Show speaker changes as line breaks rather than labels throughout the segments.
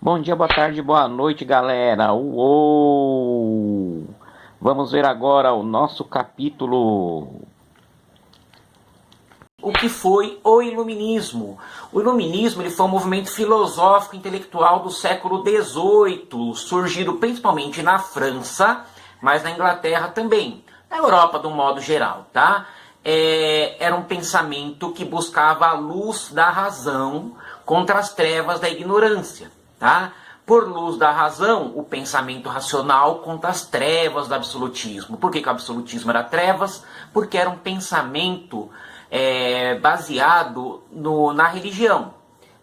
Bom dia, boa tarde, boa noite, galera. Uou! Vamos ver agora o nosso capítulo.
O que foi o Iluminismo? O Iluminismo ele foi um movimento filosófico intelectual do século XVIII, surgido principalmente na França, mas na Inglaterra também, na Europa de um modo geral, tá? Era um pensamento que buscava a luz da razão contra as trevas da ignorância, tá? Por luz da razão, o pensamento racional contra as trevas do absolutismo. Por que o absolutismo era trevas? Porque era um pensamento baseado na religião.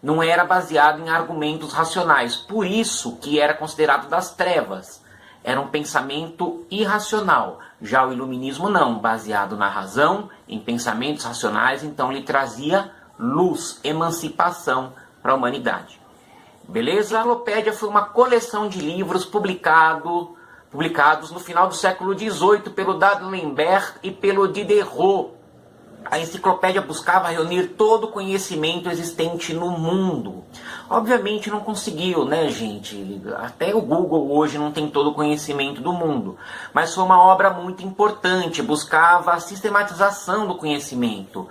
Não era baseado em argumentos racionais. Por isso que era considerado das trevas. Era um pensamento irracional. Já o iluminismo não, baseado na razão, em pensamentos racionais, então ele trazia luz, emancipação para a humanidade. Beleza? A enciclopédia foi uma coleção de livros publicados no final do século XVIII pelo D'Alembert e pelo Diderot. A enciclopédia buscava reunir todo o conhecimento existente no mundo. Obviamente não conseguiu, né, gente? Até o Google hoje não tem todo o conhecimento do mundo. Mas foi uma obra muito importante, buscava a sistematização do conhecimento.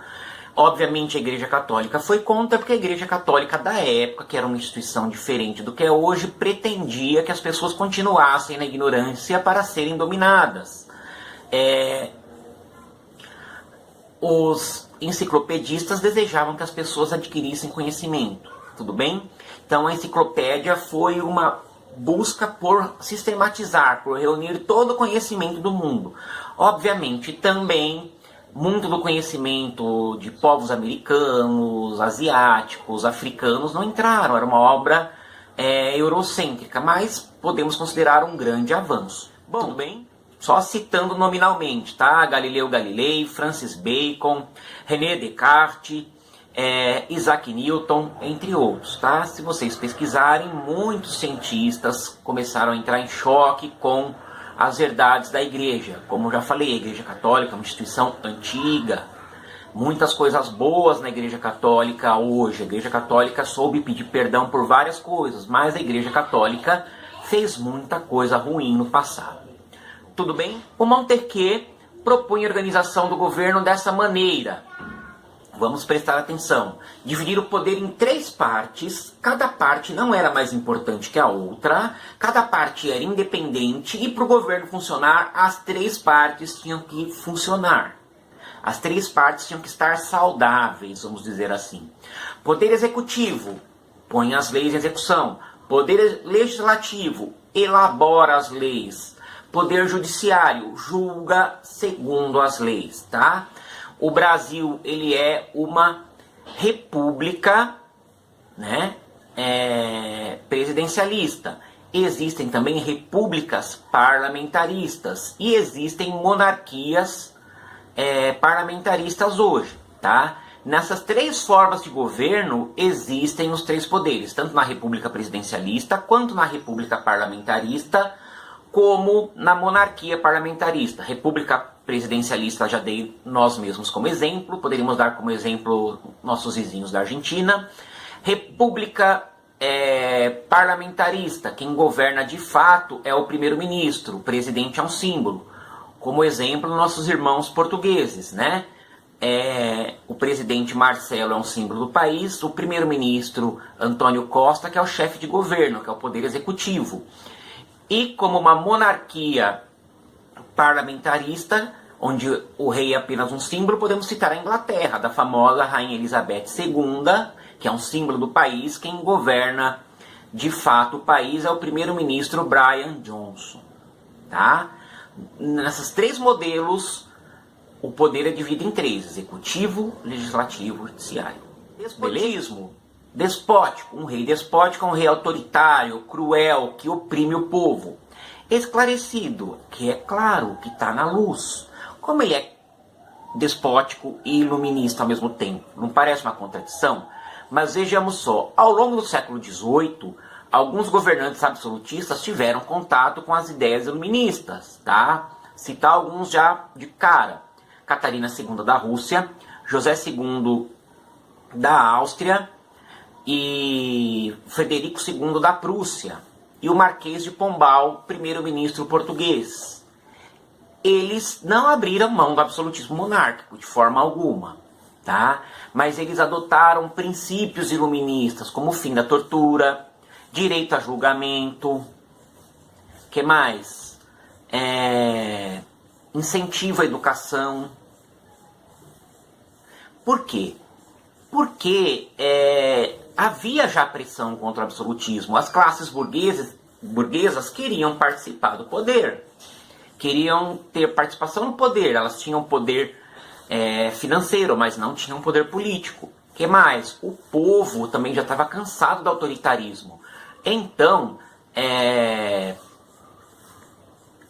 Obviamente a Igreja Católica foi contra, porque a Igreja Católica da época, que era uma instituição diferente do que é hoje, pretendia que as pessoas continuassem na ignorância para serem dominadas. Os enciclopedistas desejavam que as pessoas adquirissem conhecimento, tudo bem? Então a enciclopédia foi uma busca por sistematizar, por reunir todo o conhecimento do mundo. Obviamente também muito do conhecimento de povos americanos, asiáticos, africanos não entraram, era uma obra eurocêntrica, mas podemos considerar um grande avanço. Bom, tudo bem? Só citando nominalmente, tá? Galileu Galilei, Francis Bacon, René Descartes, Isaac Newton, entre outros, tá? Se vocês pesquisarem, muitos cientistas começaram a entrar em choque com as verdades da igreja. Como eu já falei, a Igreja Católica é uma instituição antiga, muitas coisas boas na Igreja Católica hoje. A Igreja Católica soube pedir perdão por várias coisas, mas a Igreja Católica fez muita coisa ruim no passado. Tudo bem? O Montesquieu propunha a organização do governo dessa maneira. Vamos prestar atenção. Dividir o poder em 3 partes. Cada parte não era mais importante que a outra. Cada parte era independente. E para o governo funcionar, as 3 partes tinham que funcionar. As 3 partes tinham que estar saudáveis, vamos dizer assim. Poder executivo põe as leis em execução. Poder legislativo elabora as leis. Poder judiciário julga segundo as leis, tá? O Brasil, ele é uma república, né, presidencialista. Existem também repúblicas parlamentaristas e existem monarquias parlamentaristas hoje, tá? Nessas 3 formas de governo existem os 3 poderes, tanto na república presidencialista, quanto na república parlamentarista, como na monarquia parlamentarista. República presidencialista já dei nós mesmos como exemplo, poderíamos dar como exemplo nossos vizinhos da Argentina. República parlamentarista, quem governa de fato é o primeiro-ministro, o presidente é um símbolo. Como exemplo, nossos irmãos portugueses, né? O presidente Marcelo é um símbolo do país, o primeiro-ministro Antônio Costa, que é o chefe de governo, que é o poder executivo. E como uma monarquia parlamentarista, onde o rei é apenas um símbolo, podemos citar a Inglaterra, da famosa Rainha Elizabeth II, que é um símbolo do país. Quem governa de fato o país é o primeiro-ministro Brian Johnson. Tá? Nesses 3 modelos, o poder é dividido em 3, executivo, legislativo e judiciário. Despotismo. Despótico, um rei despótico é um rei autoritário, cruel, que oprime o povo. Esclarecido, que é claro, que está na luz. Como ele é despótico e iluminista ao mesmo tempo? Não parece uma contradição? Mas vejamos só, ao longo do século XVIII, alguns governantes absolutistas tiveram contato com as ideias iluministas, tá? Citar alguns já de cara. Catarina II da Rússia, José II da Áustria, e Frederico II da Prússia e o Marquês de Pombal, primeiro-ministro português. Eles não abriram mão do absolutismo monárquico de forma alguma, tá? Mas eles adotaram princípios iluministas, como o fim da tortura, direito a julgamento, que mais? Incentivo à educação. Por quê? Porque havia já pressão contra o absolutismo. As classes burguesas queriam participar do poder, queriam ter participação no poder. Elas tinham poder financeiro, mas não tinham poder político. O que mais? O povo também já estava cansado do autoritarismo. Então,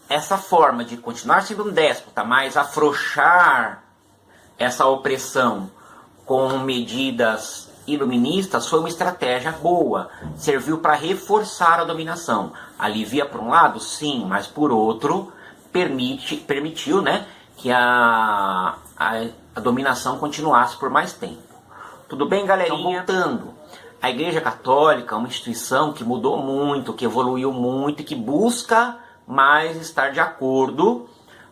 essa forma de continuar sendo um déspota, mas afrouxar essa opressão com medidas iluministas foi uma estratégia boa. Serviu para reforçar a dominação. Alivia por um lado? Sim, mas por outro, permitiu, né, que a dominação continuasse por mais tempo. Tudo bem, galerinha? Então, voltando. A Igreja Católica é uma instituição que mudou muito, que evoluiu muito e que busca mais estar de acordo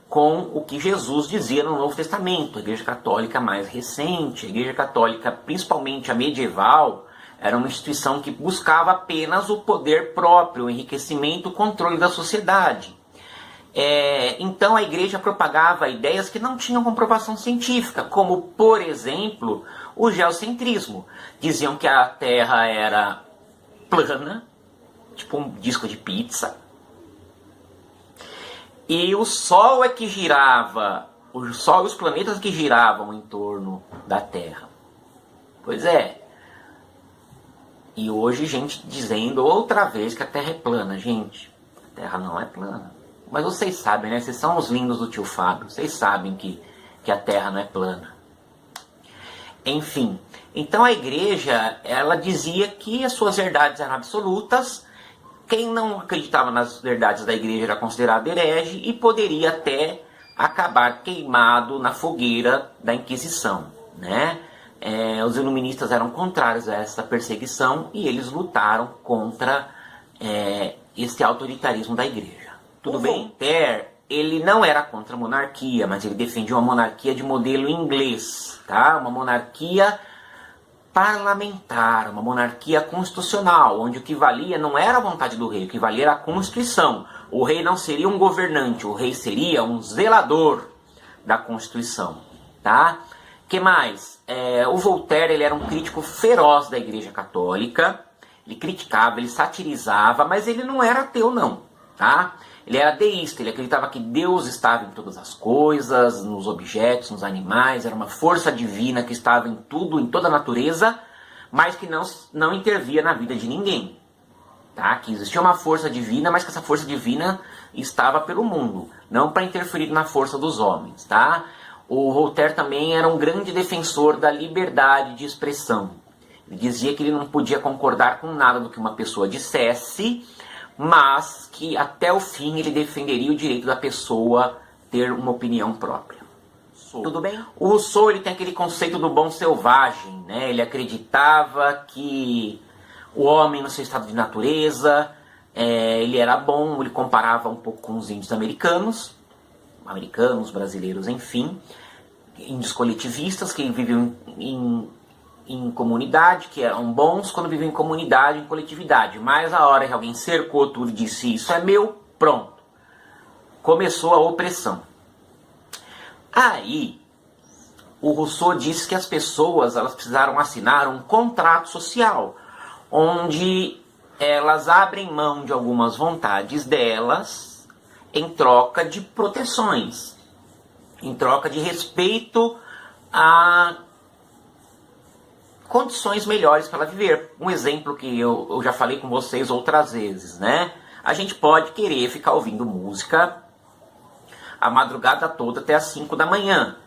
com o que Jesus dizia no Novo Testamento. A Igreja Católica mais recente, a Igreja Católica, principalmente a medieval, era uma instituição que buscava apenas o poder próprio, o enriquecimento, o controle da sociedade. Então a Igreja propagava ideias que não tinham comprovação científica, como, por exemplo, o geocentrismo. Diziam que a Terra era plana, tipo um disco de pizza, e o Sol é que girava, o Sol e os planetas que giravam em torno da Terra. Pois é. E hoje gente dizendo outra vez que a Terra é plana. Gente, a Terra não é plana. Mas vocês sabem, né? Vocês são os lindos do tio Fábio. Vocês sabem que a Terra não é plana. Enfim, então a Igreja, ela dizia que as suas verdades eram absolutas. Quem não acreditava nas verdades da Igreja era considerado herege e poderia até acabar queimado na fogueira da Inquisição, né? Os iluministas eram contrários a essa perseguição e eles lutaram contra esse autoritarismo da Igreja. Tudo bem? Voltaire, ele não era contra a monarquia, mas ele defendia uma monarquia de modelo inglês, tá? Uma monarquia parlamentar, uma monarquia constitucional, onde o que valia não era a vontade do rei, o que valia era a Constituição. O rei não seria um governante, o rei seria um zelador da Constituição, tá? Que mais? O Voltaire, ele era um crítico feroz da Igreja Católica, ele criticava, ele satirizava, mas ele não era ateu não, tá? Ele era deísta, ele acreditava que Deus estava em todas as coisas, nos objetos, nos animais, era uma força divina que estava em tudo, em toda a natureza, mas que não intervia na vida de ninguém. Tá? Que existia uma força divina, mas que essa força divina estava pelo mundo, não para interferir na força dos homens. Tá? O Voltaire também era um grande defensor da liberdade de expressão. Ele dizia que ele não podia concordar com nada do que uma pessoa dissesse, mas que até o fim ele defenderia o direito da pessoa ter uma opinião própria. Tudo bem? O Rousseau, ele tem aquele conceito do bom selvagem, né? Ele acreditava que o homem no seu estado de natureza, ele era bom, ele comparava um pouco com os índios americanos, brasileiros, enfim, índios coletivistas que viviam em comunidade, que eram bons quando viviam em comunidade, em coletividade. Mas a hora que alguém cercou tudo e disse, isso é meu, pronto. Começou a opressão. Aí, o Rousseau disse que as pessoas elas precisaram assinar um contrato social, onde elas abrem mão de algumas vontades delas em troca de proteções, em troca de respeito a condições melhores para ela viver. Um exemplo que eu já falei com vocês outras vezes, né? A gente pode querer ficar ouvindo música a madrugada toda até as 5 da manhã.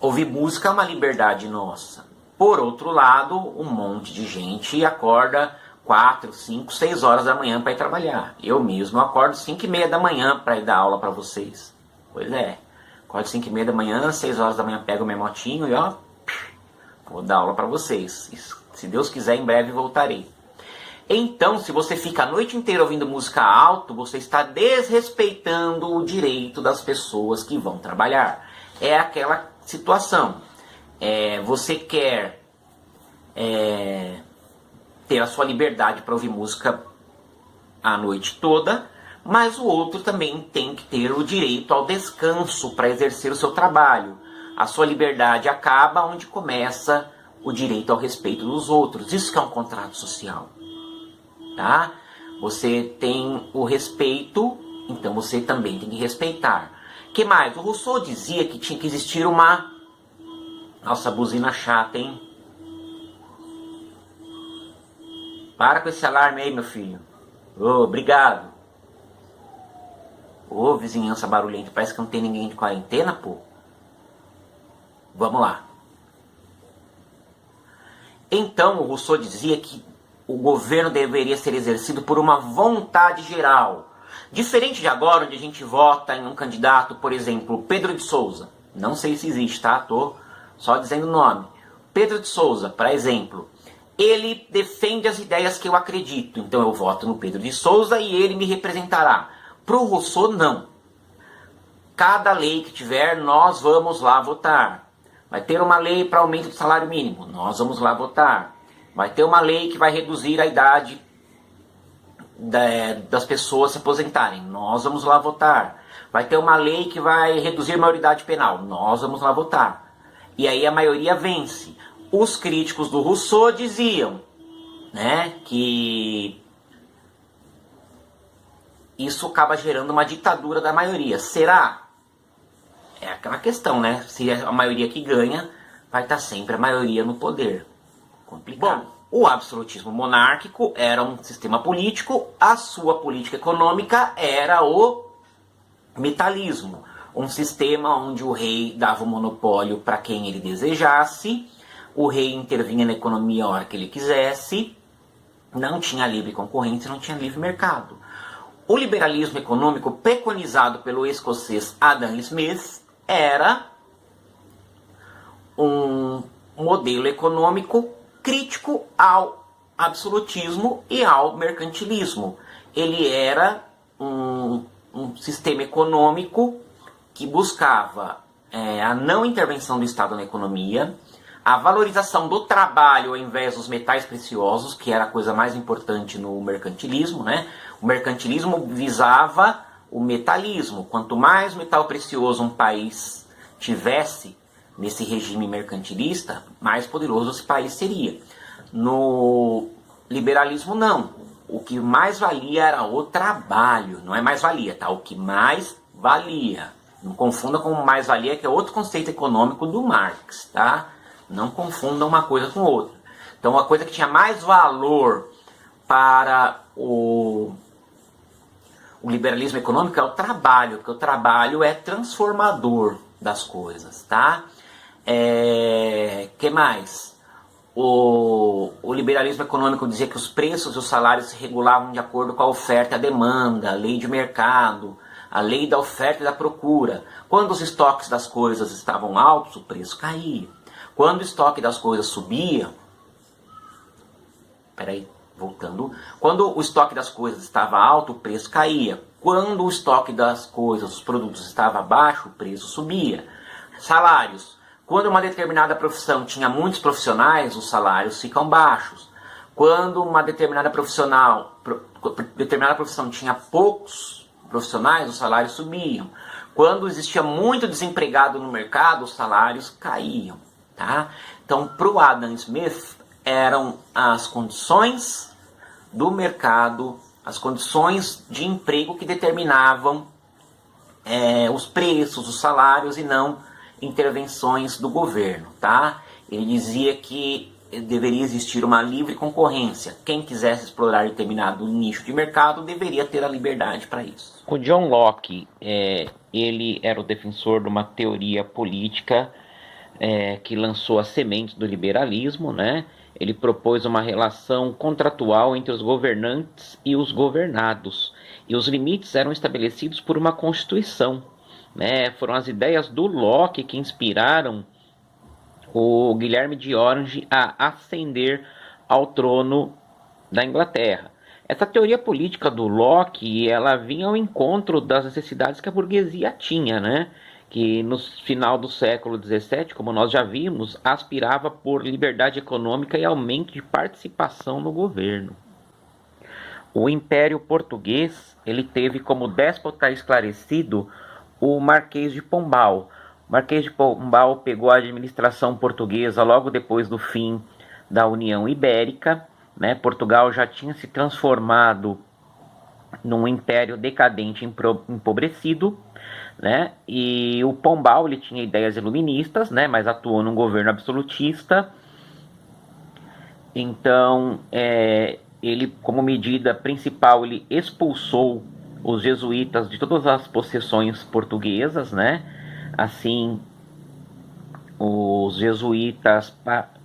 Ouvir música é uma liberdade nossa. Por outro lado, um monte de gente acorda 4, 5, 6 horas da manhã para ir trabalhar. Eu mesmo acordo 5:30 da manhã para ir dar aula para vocês. Pois é. Acordo 5:30 da manhã, 6 horas da manhã pego meu motinho e ó, vou dar aula para vocês. Se Deus quiser, em breve voltarei. Então, se você fica a noite inteira ouvindo música alto, você está desrespeitando o direito das pessoas que vão trabalhar. É aquela situação. Você quer ter a sua liberdade para ouvir música a noite toda, mas o outro também tem que ter o direito ao descanso para exercer o seu trabalho. A sua liberdade acaba onde começa o direito ao respeito dos outros. Isso que é um contrato social. Tá? Você tem o respeito, então você também tem que respeitar. Que mais? O Rousseau dizia que tinha que existir uma... Nossa, buzina chata, hein? Para com esse alarme aí, meu filho. Obrigado. Vizinhança barulhenta, parece que não tem ninguém de quarentena, pô. Vamos lá. Então, o Rousseau dizia que o governo deveria ser exercido por uma vontade geral. Diferente de agora, onde a gente vota em um candidato, por exemplo, Pedro de Souza. Não sei se existe, tá? Tô só dizendo o nome. Pedro de Souza, por exemplo. Ele defende as ideias que eu acredito. Então eu voto no Pedro de Souza e ele me representará. Para o Rousseau, não. Cada lei que tiver, nós vamos lá votar. Vai ter uma lei para aumento do salário mínimo. Nós vamos lá votar. Vai ter uma lei que vai reduzir a idade das pessoas se aposentarem. Nós vamos lá votar. Vai ter uma lei que vai reduzir a maioridade penal. Nós vamos lá votar. E aí a maioria vence. Os críticos do Rousseau diziam, né, que isso acaba gerando uma ditadura da maioria. Será? É aquela questão, né? Se é a maioria que ganha, vai estar sempre a maioria no poder. Complicado. Bom, o absolutismo monárquico era um sistema político, a sua política econômica era o metalismo. Um sistema onde o rei dava o monopólio para quem ele desejasse, o rei intervinha na economia a hora que ele quisesse, não tinha livre concorrência, não tinha livre mercado. O liberalismo econômico preconizado pelo escocês Adam Smith era um modelo econômico crítico ao absolutismo e ao mercantilismo. Ele era um sistema econômico que buscava a não intervenção do Estado na economia, a valorização do trabalho ao invés dos metais preciosos, que era a coisa mais importante no mercantilismo, né? O mercantilismo visava o metalismo. Quanto mais metal precioso um país tivesse nesse regime mercantilista, mais poderoso esse país seria. No liberalismo, não. O que mais valia era o trabalho. Não é mais valia, tá? O que mais valia. Não confunda com mais valia, que é outro conceito econômico do Marx, tá? Não confundam uma coisa com outra. Então, a coisa que tinha mais valor para o liberalismo econômico é o trabalho, porque o trabalho é transformador das coisas, tá? Que mais? O liberalismo econômico dizia que os preços e os salários se regulavam de acordo com a oferta e a demanda, a lei de mercado, a lei da oferta e da procura. Quando os estoques das coisas estavam altos, o preço caía. Quando o estoque das coisas subia, voltando. Quando o estoque das coisas estava alto, o preço caía. Quando o estoque das coisas, os produtos estava baixo, o preço subia. Salários. Quando uma determinada profissão tinha muitos profissionais, os salários ficam baixos. Quando uma determinada profissão tinha poucos profissionais, os salários subiam. Quando existia muito desempregado no mercado, os salários caíam. Tá? Então, para o Adam Smith, eram as condições do mercado, as condições de emprego que determinavam os preços, os salários e não intervenções do governo. Tá? Ele dizia que deveria existir uma livre concorrência. Quem quisesse explorar determinado nicho de mercado deveria ter a liberdade para isso.
O John Locke, ele era o defensor de uma teoria política que lançou as sementes do liberalismo, né? Ele propôs uma relação contratual entre os governantes e os governados, e os limites eram estabelecidos por uma constituição, né? Foram as ideias do Locke que inspiraram o Guilherme de Orange a ascender ao trono da Inglaterra. Essa teoria política do Locke, ela vinha ao encontro das necessidades que a burguesia tinha, né? Que no final do século XVII, como nós já vimos, aspirava por liberdade econômica e aumento de participação no governo. O Império Português, ele teve como déspota esclarecido o Marquês de Pombal. O Marquês de Pombal pegou a administração portuguesa logo depois do fim da União Ibérica, né? Portugal já tinha se transformado num império decadente, empobrecido, né? E o Pombal, ele tinha ideias iluministas, né? Mas atuou num governo absolutista. Então, ele, como medida principal, ele expulsou os jesuítas de todas as possessões portuguesas, né? Assim, os jesuítas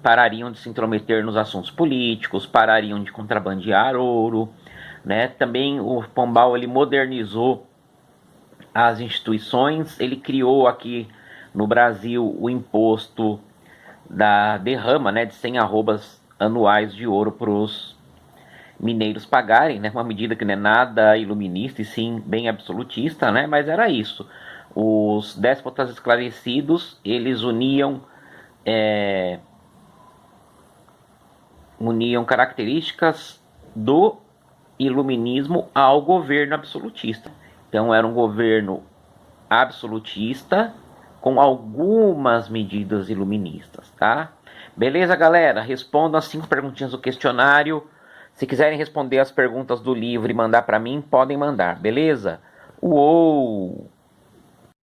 parariam de se intrometer nos assuntos políticos, parariam de contrabandear ouro, né? Também o Pombal, ele modernizou as instituições, ele criou aqui no Brasil o imposto da derrama, né, de 100 arrobas anuais de ouro para os mineiros pagarem, né? Uma medida que não é nada iluminista e sim bem absolutista, né? Mas era isso. Os déspotas esclarecidos, eles uniam características do iluminismo ao governo absolutista. Então era um governo absolutista com algumas medidas iluministas, tá? Beleza, galera? Respondam as 5 perguntinhas do questionário. Se quiserem responder as perguntas do livro e mandar para mim, podem mandar, beleza? Uou!